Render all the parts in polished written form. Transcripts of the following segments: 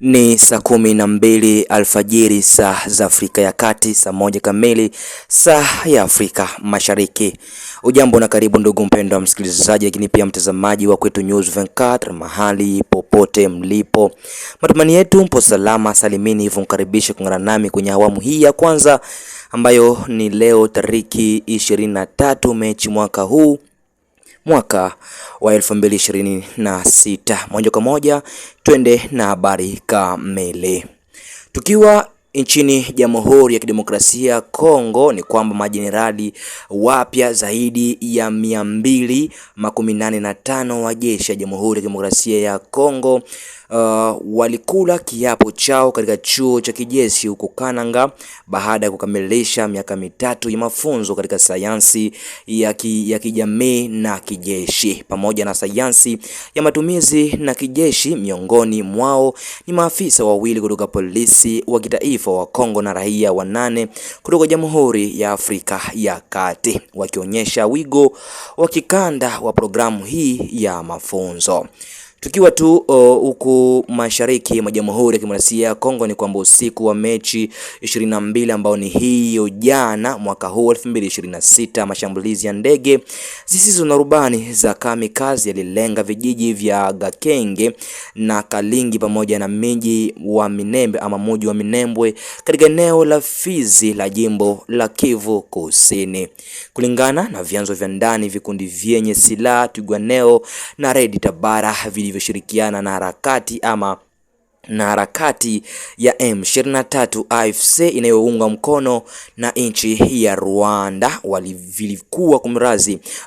Ni saa 12 alfajiri saa za Afrika ya Kati, saa 1 kamili saa ya Afrika Mashariki. Ujambo na karibu ndugu mpendwa msikilizaji, lakini pia mtazamaji wa Kwetu News 24 mahali popote mlipo. Matumaini yetu mpo salama salimini, hivyo mkaribishe kuungana nami kwenye awamu hii ya kwanza ambayo ni leo tariki 23 Machi mwaka wa 2026. Moja kwa moja twende na habari kamili. Tukiwa nchini Jamhuri ya Kidemokrasia ya Kongo, ni kwamba majenerali wapya zaidi ya 285 wa jeshi ya Jamhuri ya Kidemokrasia ya Kongo walikula kiapo chao katika chuo cha kijeshi huko Kananga baada ya kukamilisha miaka mitatu ya mafunzo katika sayansi ya kijamii na kijeshi pamoja na sayansi ya matumizi na kijeshi. Miongoni mwao ni maafisa wawili kutoka polisi wa kitaifa wa Kongo na raia 8 kutoka Jamhuri ya Afrika ya Kati, wakionyesha wigo wa kikanda wa programu hii ya mafunzo. Tukiwa tu huku mashariki mwa Jamhuri ya Kidemokrasia ya Kongo, ni kwamba usiku wa Machi 22 ambao ni hiyo jana mwaka huu 2026, mashambulizi ya ndege zisizo na rubani za kamikaze yalilenga vijiji vya Gakenge na Kalingi pamoja na mji wa Minembwe katika eneo la Fizi la jimbo la Kivu Kusini. Kulingana na vyanzo vya ndani, vikundi vyenye silaha Twirwaneho na Red Tabara vilivyoshirikiana na harakati ya M23 AFC inayoungwa mkono na nchi ya Rwanda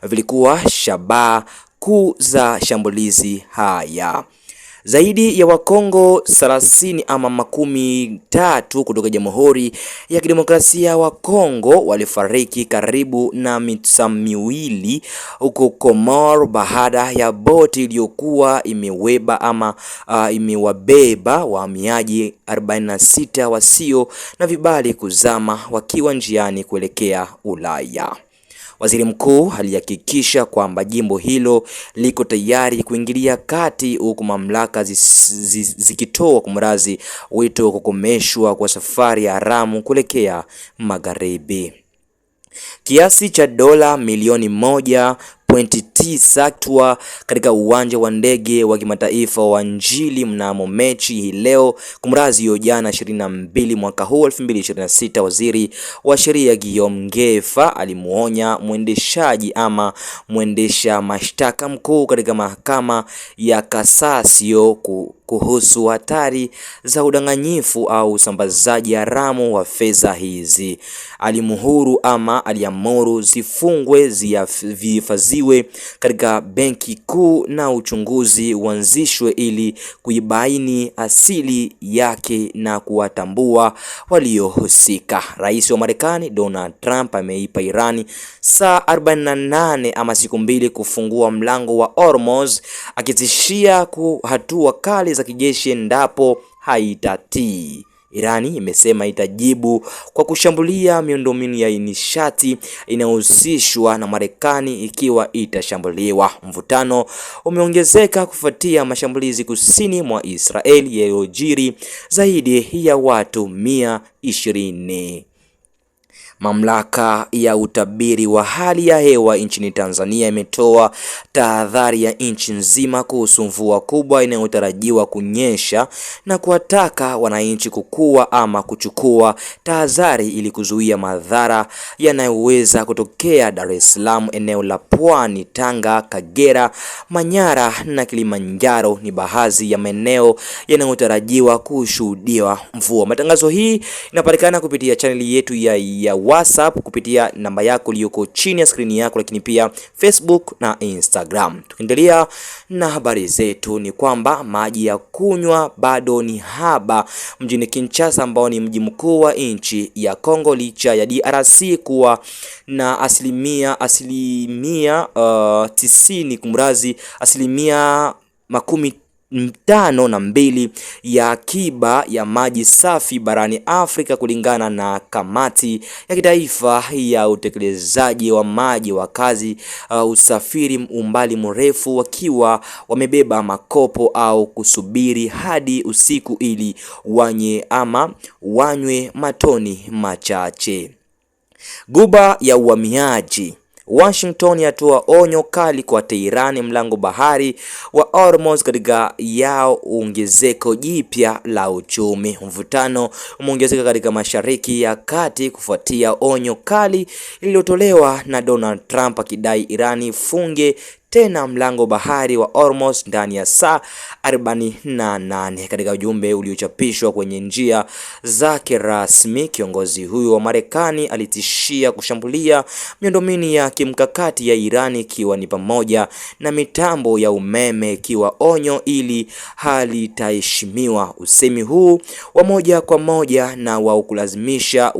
vilikuwa shabaha kuu za shambulizi haya. Zaidi ya Wakongo 30 ama 13 kutoka Jamhuri ya Kidemokrasia wa Kongo walifariki karibu na mita miwili huko Komoro baada ya boti iliyokuwa imewabeba wahamiaji 46 wasio na vibali kuzama wakiwa njiani kuelekea Ulaya. Waziri mkuu alihakikisha kwamba jimbo hilo liko tayari kuingilia kati, huku mamlaka zikitoa wito wa kukomeshwa kwa safari ya haramu kuelekea magharibi. Kiasi cha dola milioni 1.9 katika uwanja wa ndege wa kimataifa wa Njili mnamo Machi hii leo hiyo jana 22 mwaka huu 2026. Waziri wa sheria Guillaume Ngefa alimuonya mwendesha mashtaka mkuu katika mahakama ya Kasasio kuhusu hatari za udanganyifu au usambazaji haramu wa fedha hizi. Aliamuru zifungwe, zihifadhiwe katika benki kuu na uchunguzi uanzishwe ili kuibaini asili yake na kuwatambua waliohusika. Rais wa Marekani Donald Trump ameipa Irani saa 48 ama siku 2 kufungua mlango wa Hormuz, akitishia hatua kali za kijeshi endapo haitatii. Irani imesema itajibu kwa kushambulia miundombinu ya nishati inayohusishwa na Marekani ikiwa itashambuliwa. Mvutano umeongezeka kufuatia mashambulizi kusini mwa Israel yaliyojiri zaidi ya watu 120. Mamlaka ya utabiri wa hali ya hewa nchini Tanzania imetoa tahadhari ya nchi nzima kuhusu mvua kubwa inayotarajiwa kunyesha na kuwataka wananchi kuchukua tahadhari ili kuzuia madhara yanayoweza kutokea Dar es Salaam, eneo la Pwani, Tanga, Kagera, Manyara na Kilimanjaro ni baadhi ya maeneo yanayotarajiwa kushuhudiwa mvua. Matangazo hii inapatikana kupitia chaneli yetu ya WhatsApp kupitia namba yako iliyoko chini ya skrini yako, lakini pia Facebook na Instagram. Tukiendelea na habari zetu, ni kwamba maji ya kunywa bado ni haba mjini Kinshasa ambao ni mji mkuu wa nchi ya Kongo, licha ya DRC kuwa na asilimia 90 asilimia 5.2 ya akiba ya maji safi barani Afrika kulingana na Kamati ya Kitaifa ya Utekelezaji wa Maji. Wakazi usafiri umbali mrefu wakiwa wamebeba makopo au kusubiri hadi usiku ili wanywe matoni machache. Ghuba ya uhamiaji. Washington yatoa onyo kali kwa Tehran mlango bahari wa Hormuz katika yao ongezeko jipya la uchumi. Mvutano umeongezeka katika Mashariki ya Kati kufuatia onyo kali lililotolewa na Donald Trump akidai Irani ifunge tena mlango bahari wa Hormuz ndani ya saa 48. Katika ujumbe uliochapishwa kwenye njia zake rasmi, kiongozi huyo wa Marekani alitishia kushambulia miundombinu ya kimkakati ya Irani ikiwa ni pamoja na mitambo ya umeme, ikiwa onyo ili halitaheshimiwa. Usemi huu wa moja kwa moja na wa kulazimisha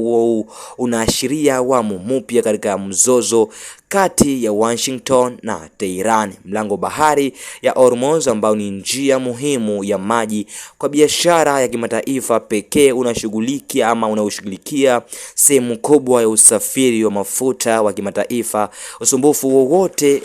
unaashiria awamu mpya katika mzozo kati ya Washington na Tehran. Mlango bahari ya Hormuz ambao ni njia muhimu ya maji kwa biashara ya kimataifa pekee unashughulikia sehemu kubwa ya usafiri wa mafuta wa kimataifa. Usumbufu wowote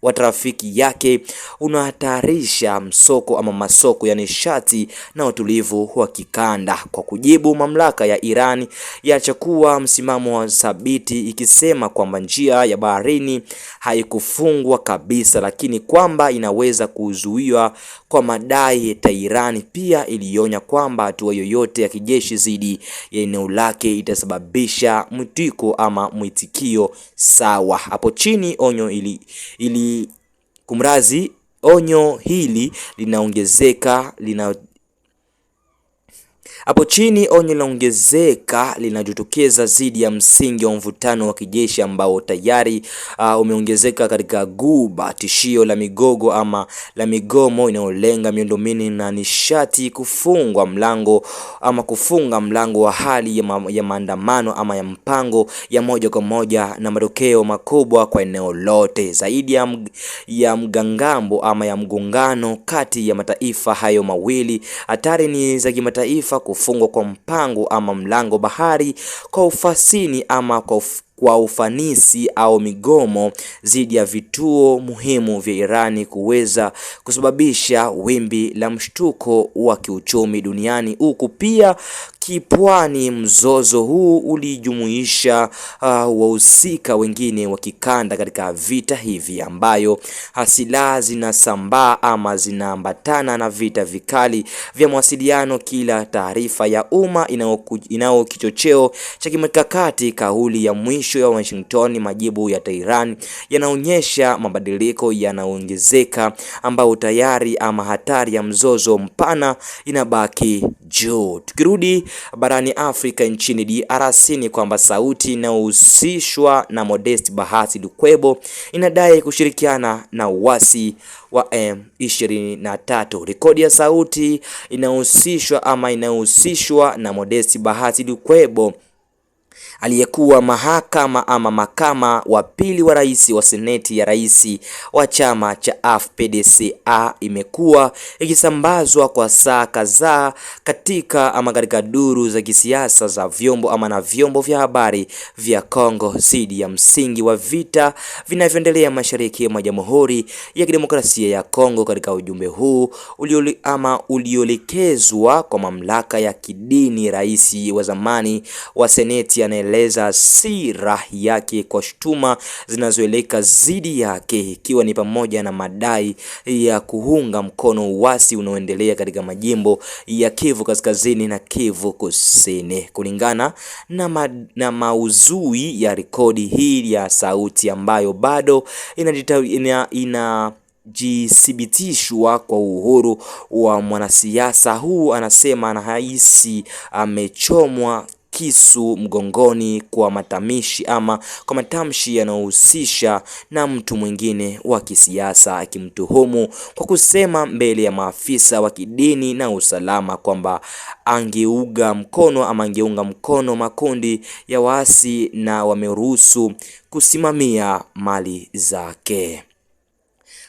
wa trafiki yake unahatarisha masoko ya nishati na utulivu wa kikanda. Kwa kujibu, mamlaka ya Iran yachukua msimamo wa thabiti ikisema kwamba njia ya baharini haikufungwa kabisa, lakini kwamba inaweza kuzuiwa kwa madai ya Tehran. Pia ilionya kwamba hatua yoyote ya kijeshi dhidi ya eneo lake itasababisha mwitikio sawa. Hapo chini onyo hili linajitokeza dhidi ya msingi wa mvutano wa kijeshi ambao tayari umeongezeka katika Ghuba. Tishio la migomo inayolenga miundombinu na nishati, kufunga mlango wa hali ya maandamano ama ya mpango ya moja kwa moja na matokeo makubwa kwa eneo lote. Zaidi ya mgongano kati ya mataifa hayo mawili, hatari ni za kimataifa. Kufungwa kwa mpango ama mlango bahari kwa ufanisi au migomo dhidi ya vituo muhimu vya Irani kuweza kusababisha wimbi la mshtuko wa kiuchumi duniani. Huku pia kipwani, mzozo huu ulijumuisha wahusika wengine wa kikanda katika vita hivi, ambayo silaha zinasambaa ama zinaambatana na vita vikali vya mawasiliano. Kila taarifa ya umma inao kichocheo cha kimkakati. Kauli ya mwisho ya Washington, majibu ya Tehran yanaonyesha mabadiliko yanaongezeka, ambao tayari ama hatari ya mzozo mpana inabaki juu. Tukirudi barani Afrika, nchini DRC ni kwamba sauti inayohusishwa na Modest Bahati Lukwebo inadai kushirikiana na uasi wa M23. Rekodi ya sauti inayohusishwa na Modest Bahati Lukwebo, aliyekuwa makama wa pili wa rais wa seneti ya rais wa chama cha AFPDCA, imekuwa ikisambazwa kwa saa kadhaa katika duru za kisiasa za vyombo vya habari vya Kongo dhidi ya msingi wa vita vinavyoendelea mashariki mwa Jamhuri ya Kidemokrasia ya Kongo. Katika ujumbe huu ulioelekezwa kwa mamlaka ya kidini, rais wa zamani wa seneti anaeleza hasira yake kwa shutuma zinazoeleka dhidi yake, ikiwa ni pamoja na madai ya kuunga mkono uasi unaoendelea katika majimbo ya Kivu Kaskazini na Kivu Kusini. Kulingana na maudhui ya rekodi hii ya sauti ambayo bado inajithibitishwa kwa uhuru wa mwanasiasa huu, anasema anahisi amechomwa kisu mgongoni kwa matamshi yanayohusisha na mtu mwingine wa kisiasa, akimtuhumu kwa kusema mbele ya maafisa wa kidini na usalama kwamba angeunga mkono makundi ya waasi na wameruhusu kusimamia mali zake.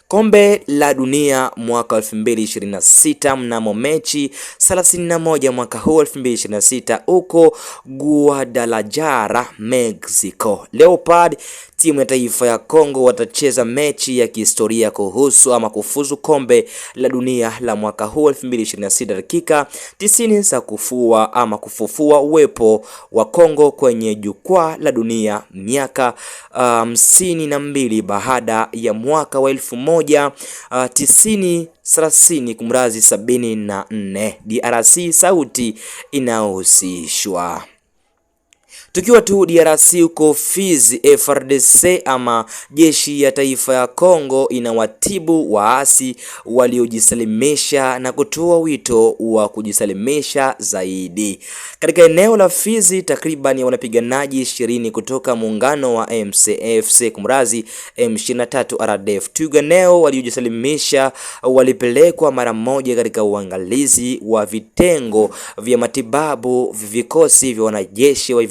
Kombe la Dunia mwaka 2026 mnamo Mechi 31 mwaka huu 2026 huko Guadalajara, Mexico. Leopard, timu ya taifa ya Kongo, watacheza mechi ya kihistoria kuhusu ama kufuzu kombe la dunia la mwaka huu 2026, dakika 90 za kufufua uwepo wa Kongo kwenye jukwaa la dunia miaka 52 baada ya mwaka wa 1974 DRC sauti inayohusishwa. Tukiwa tu DRC huko Fizi, FARDC ama jeshi ya taifa ya Kongo inawatibu waasi waliojisalimisha na kutoa wito wa kujisalimisha zaidi. Katika eneo la Fizi, takriban wanapiganaji 20 kutoka muungano wa MCFC kumrazi M23 RDF Twirwaneho waliojisalimisha walipelekwa mara moja katika uangalizi wa vitengo vya matibabu vikosi vya wanajeshi wa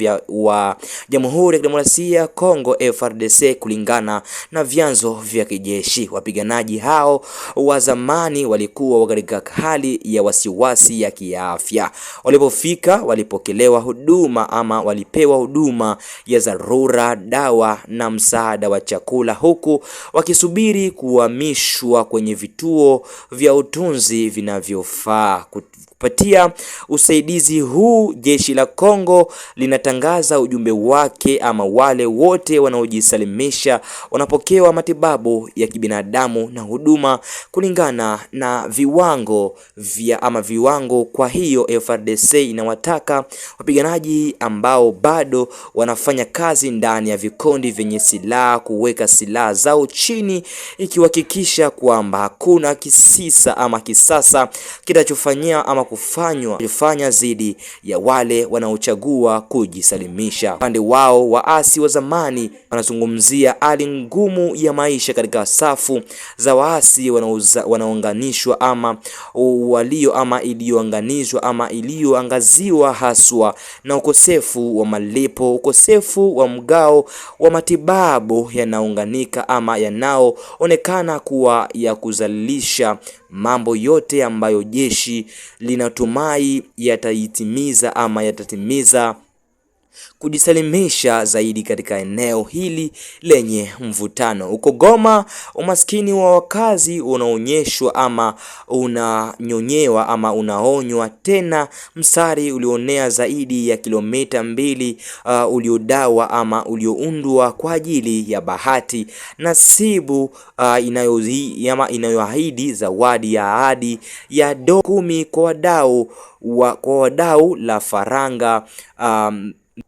Jamhuri ya Kidemokrasia ya Kongo FARDC, kulingana na vyanzo vya kijeshi. Wapiganaji hao wa zamani walikuwa katika hali ya wasiwasi ya kiafya. Walipofika walipokelewa huduma ama walipewa huduma ya dharura, dawa na msaada wa chakula, huku wakisubiri kuhamishwa kwenye vituo vya utunzi vinavyofaa. Kupatia usaidizi huu, jeshi la Kongo linatangaza ujumbe wake ama wale wote wanaojisalimisha wanapokewa matibabu ya kibinadamu na huduma kulingana na viwango viwango. Kwa hiyo FARDC inawataka wapiganaji ambao bado wanafanya kazi ndani ya vikundi vyenye silaha kuweka silaha zao chini, ikihakikisha kwamba hakuna kisasa kitachofanyia ama kufanya zidi ya wale wanaochagua kujisalimisha. Upande wao, waasi wa zamani wanazungumzia hali ngumu ya maisha katika safu za waasi wanaounganishwa ama iliyoangaziwa haswa na ukosefu wa malipo, ukosefu wa mgao wa matibabu yanaunganika ama yanaoonekana kuwa ya kuzalisha mambo yote ambayo jeshi linatumai yatatimiza kujisalimisha zaidi katika eneo hili lenye mvutano. Huko Goma, umaskini wa wakazi unaonyeshwa ama unanyonyewa ama unaonywa tena. Mstari ulionea zaidi ya kilomita 2 uliodawa ama ulioundwa kwa ajili ya bahati nasibu inayoahidi zawadi ya ahadi ya $10 kwa wadau la faranga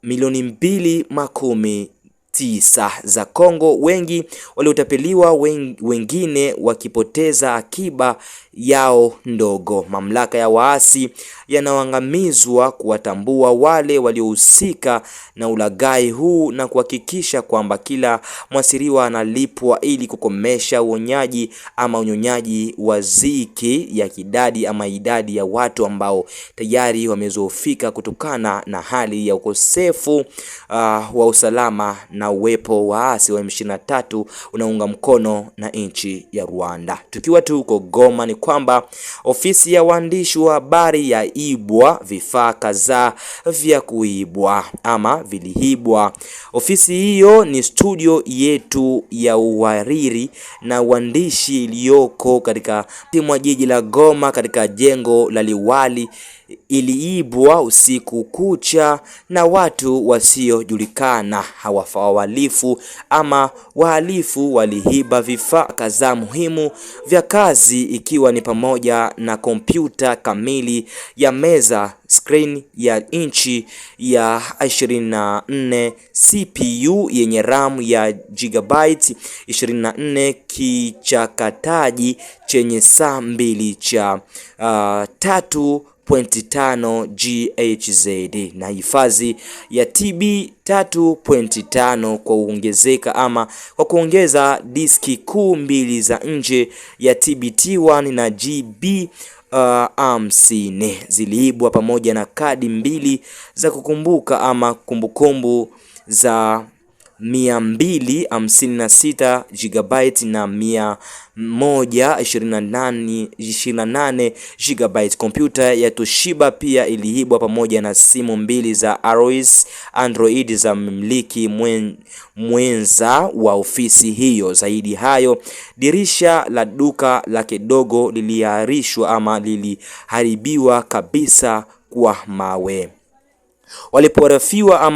milioni 2.9 za Kongo, wengi waliotapeliwa, wengine wakipoteza akiba yao ndogo. Mamlaka ya waasi yanaangamizwa kuwatambua wale waliohusika na ulaghai huu na kuhakikisha kwamba kila mwasiriwa analipwa ili kukomesha unyonyaji wa ziki ya kidadi ama idadi ya watu ambao tayari wamezofika kutokana na hali ya ukosefu wa usalama na uwepo wa waasi wa M23 unaunga mkono na nchi ya Rwanda. Tukiwa tu huko Goma, ni kwamba ofisi ya waandishi wa habari ya ibwa vifaa kadhaa vya kuibwa ama viliibwa. Ofisi hiyo ni studio yetu ya uhariri na uandishi iliyoko katika mwa jiji la Goma katika jengo la liwali. Iliibwa usiku kucha na watu wasiojulikana. Wahalifu waliiba vifaa kadhaa muhimu vya kazi, ikiwa ni pamoja na kompyuta kamili ya meza, screen ya inchi ya 24, CPU yenye RAM ya gigabyte 24, kichakataji chenye saa 2 cha 3.5 GHz na hifadhi ya TB 3.5 kwa kuongeza diski kuu 2 za nje ya TBT1 na GB 50 ziliibwa pamoja na kadi 2 za kukumbuka ama kumbukumbu za 256 GB na 128 GB. Kompyuta ya Toshiba pia iliibwa pamoja na simu mbili za iOS Android za mmiliki mwenza wa ofisi hiyo. Zaidi hayo, dirisha la duka lake dogo liliharibiwa kabisa kwa mawe. Waliporifiwa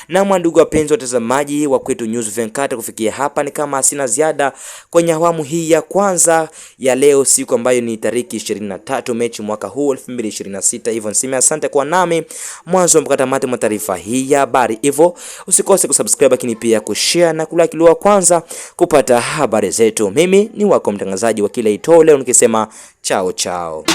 na ndugu wapenzi watazamaji wa Kwetu News 24, kufikia hapa ni kama sina ziada kwenye awamu hii ya kwanza ya leo, siku ambayo ni tariki 23 Machi mwaka huu 2026. Hivyo niseme asante kwa nami mwanzo mpaka tamati mwa taarifa hii ya habari. Hivyo usikose kusubscribe, lakini pia kushare na kulike ili wa kwanza kupata habari zetu. Mimi ni wako mtangazaji wa kila itoo leo nikisema chao chao.